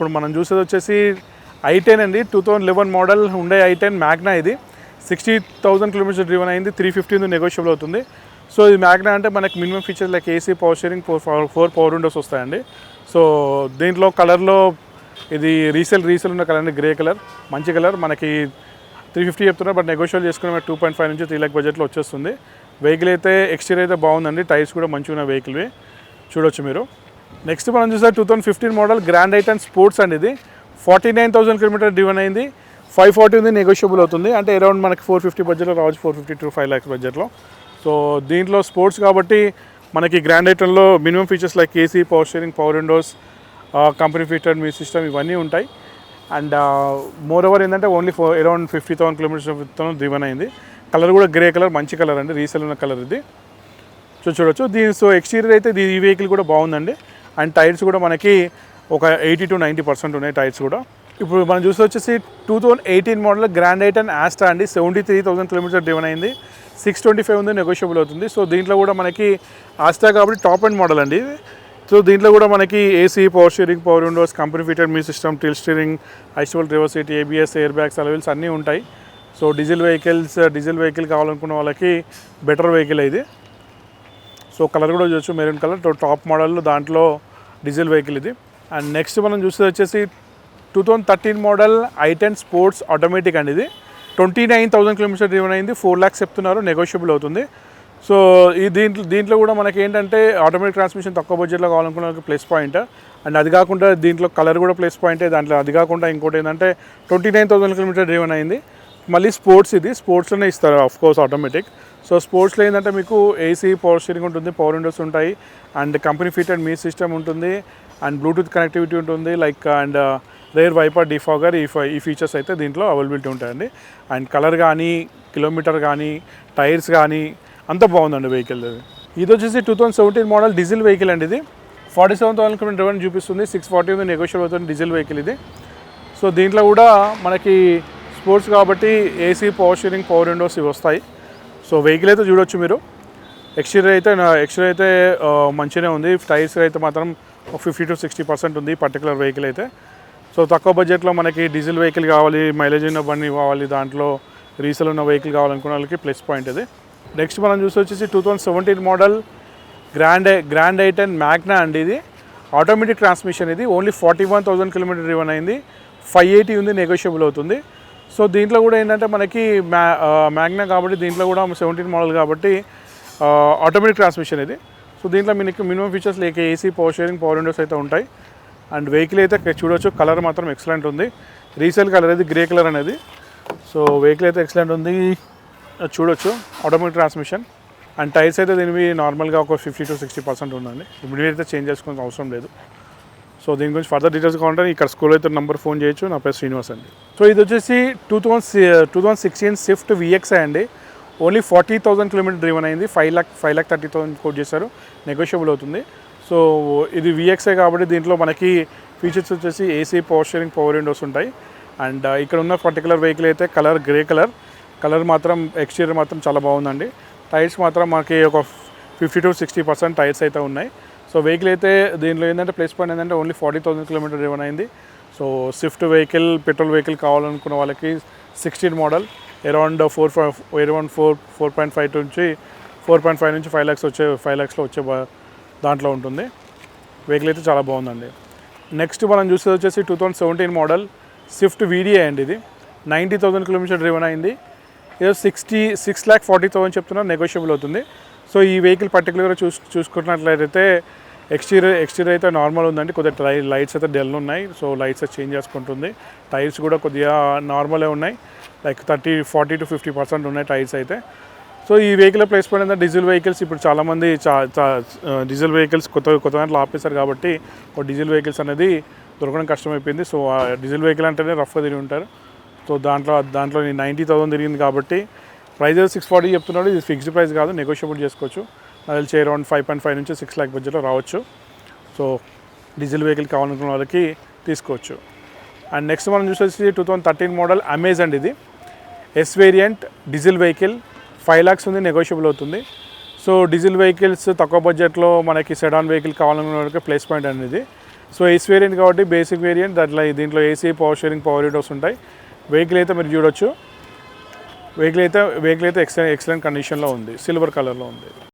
ఇప్పుడు మనం చూసేది వచ్చేసి i10 అండి, 2011 మోడల్ హుండై i10 మ్యాగ్నా. ఇది 60,000 కిలోమీటర్స్ డ్రివెన్ అయింది. 350 నెగోషియబుల్ అవుతుంది. సో ఇది మ్యాగ్నా అంటే మనకి minimum features like AC, power steering, four power Windows వస్తాయండి. సో దీంట్లో కలర్లో ఇది రీసేల్ ఉన్న కలర్ అండి, గ్రే కలర్, మంచి కలర్. మనకి 350 చెప్తున్నారు, బట్ నెగోషియబుల్ చేసుకుని 2.5 నుంచి 3 లక్ష బడ్జెట్లో వచ్చేస్తుంది. వెహికల్ అయితే ఎక్స్టీరియర్ అయితే బాగుందండి, టైర్స్ కూడా మంచిగా ఉన్న వెహికల్వి చూడొచ్చు మీరు. నెక్స్ట్ మనం చూస్తే 2015 మోడల్ గ్రాండ్ i10 స్పోర్ట్స్ అండి. ఇది 49,000 కిలోమీటర్ డ్రివెన్ అయింది. 540 ఉంది, నెగోషియబుల్ అవుతుంది. అంటే అరౌండ్ మనకి 450 బడ్జెట్లో రావచ్చు, 450 to 5 lakhs బడ్జెట్లో. సో దీంట్లో స్పోర్ట్స్ కాబట్టి మనకి గ్రాండ్ i10లో minimum features like AC, power steering, power windows, company fitted మీ సిస్టమ్ ఇవన్నీ ఉంటాయి. అండ్ మోర్ ఓవర్ ఏంటంటే ఓన్లీ అరౌండ్ 50,000 కిలోమీటర్స్తో డ్రివెన్ అయింది. కలర్ కూడా గ్రే కలర్, మంచి కలర్ అండి, రీసేల్ ఉన్న కలర్ ఇది. చూడొచ్చు దీని. సో ఎక్స్టీరియర్ అయితే ఈ వెహికల్ కూడా బాగుందండి. అండ్ టైర్స్ కూడా మనకి ఒక 80 to 90% ఉన్నాయి టైర్స్ కూడా. ఇప్పుడు మనం చూసి వచ్చేసి 2018 మోడల్ గ్రాండ్ i10 ఆస్ట్రా అండి. 73,000 కిలోమీటర్ డ్రివెన్ అయింది. 625 ఉంది, నెగోషియబుల్ అవుతుంది. సో దీంట్లో కూడా మనకి ఆస్ట్రా కాబట్టి టాప్ అండ్ మోడల్ అండి. సో దీంట్లో కూడా మనకి AC, power steering, power windows, company fitted మీ system, tilt steering, adjustable reverse seat, ABS, air bags, alloy wheels అన్నీ ఉంటాయి. సో డీజిల్ వెహికల్ కావాలనుకున్న వాళ్ళకి బెటర్ వెహికల్ ఇది. సో కలర్ కూడా చూడొచ్చు, మెరూన్ కలర్, టాప్ మోడల్, దాంట్లో డీజిల్ వెహికల్ ఇది. అండ్ నెక్స్ట్ మనం చూసేది వచ్చేసి 2013 మోడల్ i10 స్పోర్ట్స్ ఆటోమేటిక్ అండి. ఇది 29,000 కిలోమీటర్ డ్రివెన్ అయింది. 4 lakhs చెప్తున్నారు, నెగోషియబుల్ అవుతుంది. సో ఈ దీంట్లో కూడా మనకి ఏంటంటే ఆటోమేటిక్ ట్రాన్స్మిషన్ తక్కువ బడ్జెట్లో కావాలనుకున్న వాళ్ళకి ప్లస్ పాయింట్. అండ్ అది కాకుండా దీంట్లో కలర్ కూడా ప్లస్ పాయింటే. దాంట్లో అది కాకుండా ఇంకోటి ఏంటంటే 29,000 కిలోమీటర్ డ్రివెన్ అయింది. మళ్ళీ స్పోర్ట్స్, ఇది స్పోర్ట్స్లోనే ఇస్తారు ఆఫ్ కోర్స్ ఆటోమేటిక్. సో స్పోర్ట్స్లో ఏంటంటే మీకు ఏసీ, పవర్ స్టీరింగ్ ఉంటుంది, పవర్ విండోస్ ఉంటాయి, అండ్ కంపెనీ ఫిటెడ్ మీ సిస్టమ్ ఉంటుంది, అండ్ బ్లూటూత్ కనెక్టివిటీ ఉంటుంది like, and rear wiper, defogger, ఈ ఫీచర్స్ అయితే దీంట్లో అవైలబిలిటీ ఉంటాయండి. అండ్ కలర్ కానీ, కిలోమీటర్ కానీ, టైర్స్ కానీ అంతా బాగుందండి వెహికల్. ఇది వచ్చేసి 2017 మోడల్ డీజిల్ వెహికల్ అండి. ఇది 47,000 కిలోమీటర్ డ్రైవెన్ చూపిస్తుంది. 640 ఉంది, నెగోషియబుల్ అవుతుంది, డీజిల్ వెహికల్ ఇది. సో దీంట్లో కూడా మనకి స్పోర్ట్స్ కాబట్టి AC, power steering, power Windows ఇవి వస్తాయి. సో వెహికల్ అయితే చూడొచ్చు మీరు. ఎక్స్టీరియర్ అయితే మంచిగానే ఉంది. టైర్స్ అయితే మాత్రం 50 to 60% ఉంది పర్టికులర్ వెహికల్ అయితే. సో తక్కువ బడ్జెట్లో మనకి డీజిల్ వెహికల్ కావాలి, మైలేజ్ ఉన్న బండి కావాలి, దాంట్లో రీసేల్ ఉన్న వెహికల్ కావాలనుకున్న వాళ్ళకి ప్లస్ పాయింట్ ఇది. నెక్స్ట్ మనం చూసి వచ్చేసి 2017 మోడల్ గ్రాండ్ i10 మ్యాగ్నా అండి. ఇది ఆటోమేటిక్ ట్రాన్స్మిషన్. ఇది ఓన్లీ 41,000 కిలోమీటర్ డ్రివెన్ అయింది. 580 ఉంది, నెగోషియబుల్ అవుతుంది. సో దీంట్లో కూడా ఏంటంటే మనకి మ్యాగ్నా కాబట్టి దీంట్లో కూడా 17 మోడల్ కాబట్టి ఆటోమేటిక్ ట్రాన్స్మిషన్ ఇది. సో దీంట్లో మీకు మినిమం ఫీచర్స్ లేక AC, power steering, power Windows అయితే ఉంటాయి. అండ్ వెహికల్ అయితే చూడొచ్చు, కలర్ మాత్రం ఎక్సలెంట్ ఉంది. రీసేల్ కలర్ ఇది, గ్రే కలర్ అనేది. సో వెహికల్ అయితే ఎక్సలెంట్ ఉంది, చూడొచ్చు. Automatic transmission. అండ్ టైర్స్ అయితే దీనివి నార్మల్గా ఒక 50 to 60% ఉందండి. ఇప్పుడు అయితే చేంజ్ చేసుకోవాల్సిన అవసరం లేదు. సో దీని గురించి ఫర్దర్ డీటెయిల్స్ కావాలంటే ఇక్కడ స్కూల్ అయితే నెంబర్ ఫోన్ చేయొచ్చు. నా పేరు శ్రీనివాస్ అండి. సో ఇది వచ్చేసి 2016 స్విఫ్ట్ VXi అండి. ఓన్లీ 40,000 కిలోమీటర్ డ్రివెన్ అయింది. 5,30,000 కోట్ చేశారు, నెగోషియబుల్ అవుతుంది. సో ఇది VXi కాబట్టి దీంట్లో మనకి ఫీచర్స్ వచ్చేసి AC, power steering, power windows ఉంటాయి. అండ్ ఇక్కడ ఉన్న పర్టికులర్ వెహికల్ అయితే కలర్ గ్రే కలర్ మాత్రం ఎక్స్టీరియర్ మాత్రం చాలా బాగుందండి. టైర్స్ మాత్రం మనకి ఒక 50 to 60% టైర్స్ అయితే ఉన్నాయి. సో వెహికల్ అయితే దీనిలో ఏంటంటే ప్లస్ పాయింట్ ఏంటంటే ఓన్లీ 40,000 కిలోమీటర్ డ్రివెన్ అయింది. So Swift vehicle, petrol vehicle కావాలనుకున్న వాళ్ళకి 16 మోడల్ అరౌండ్ 4.5 నుంచి 5 lakhsలో వచ్చే దాంట్లో ఉంటుంది. వెహికల్ అయితే చాలా బాగుందండి. నెక్స్ట్ మనం చూసేది వచ్చేసి 2017 మోడల్ స్విఫ్ట్ VDI అండి. ఇది 90,000 కిలోమీటర్ డ్రివెన్ అయింది. ఏదో 6,40,000 చెప్తున్నారు, నెగోషియబుల్ అవుతుంది. సో ఈ వెహికల్ పర్టికులర్గా చూసుకున్నట్లయితే ఎక్స్టీరియర్ అయితే నార్మల్ ఉందండి. కొద్దిగా లైట్స్ అయితే డల్ ఉన్నాయి. సో లైట్స్ చేంజ్ చేసుకుంటుంది. టైర్స్ కూడా కొద్దిగా నార్మలే ఉన్నాయి, లైక్ 40 to 50% ఉన్నాయి టైర్స్ అయితే. సో ఈ వెహికల్ ప్లేస్ పడిన డీజిల్ వెహికల్స్ ఇప్పుడు చాలామంది డీజిల్ వెహికల్స్ కొత్త దాంట్లో ఆపేశారు కాబట్టి డీజిల్ వెహికల్స్ అనేది దొరకడం కష్టమైపోయింది. సో ఆ డీజిల్ వెహికల్ అంటేనే రఫ్గా తిరిగి ఉంటారు. సో దాంట్లో 90,000 తిరిగింది కాబట్టి ప్రైస్ 640 చెప్తున్నాడు. ఇది ఫిక్స్డ్ ప్రైస్ కాదు, నెగోషియబుల్ చేసుకోవచ్చు. అది వచ్చి అరౌండ్ 5.5 నుంచి 6 lakh బడ్జెట్లో రావచ్చు. సో డీజిల్ వెహికల్ కావాలనుకున్న వాళ్ళకి తీసుకోవచ్చు. అండ్ నెక్స్ట్ మనం చూసేసి 2013 మోడల్ అమేజ్ అండి. ఇది yes variant diesel vehicle 5 lakhs ఉంది, నెగోషియబుల్ అవుతుంది. సో డీజిల్ వెహికల్స్ తక్కువ బడ్జెట్లో మనకి సెడాన్ వెహికల్ కావాలనుకున్న వాళ్ళకి ప్లేస్ పాయింట్ అనేది. సో ఎస్ వేరియంట్ కాబట్టి బేసిక్ వేరియంట్ దీంట్లో AC power sharing power windows ఉంటాయి. వెహికల్ అయితే మీరు చూడొచ్చు, వెహికల్ అయితే ఎక్సలెంట్ కండిషన్లో ఉంది, సిల్వర్ కలర్లో ఉంది.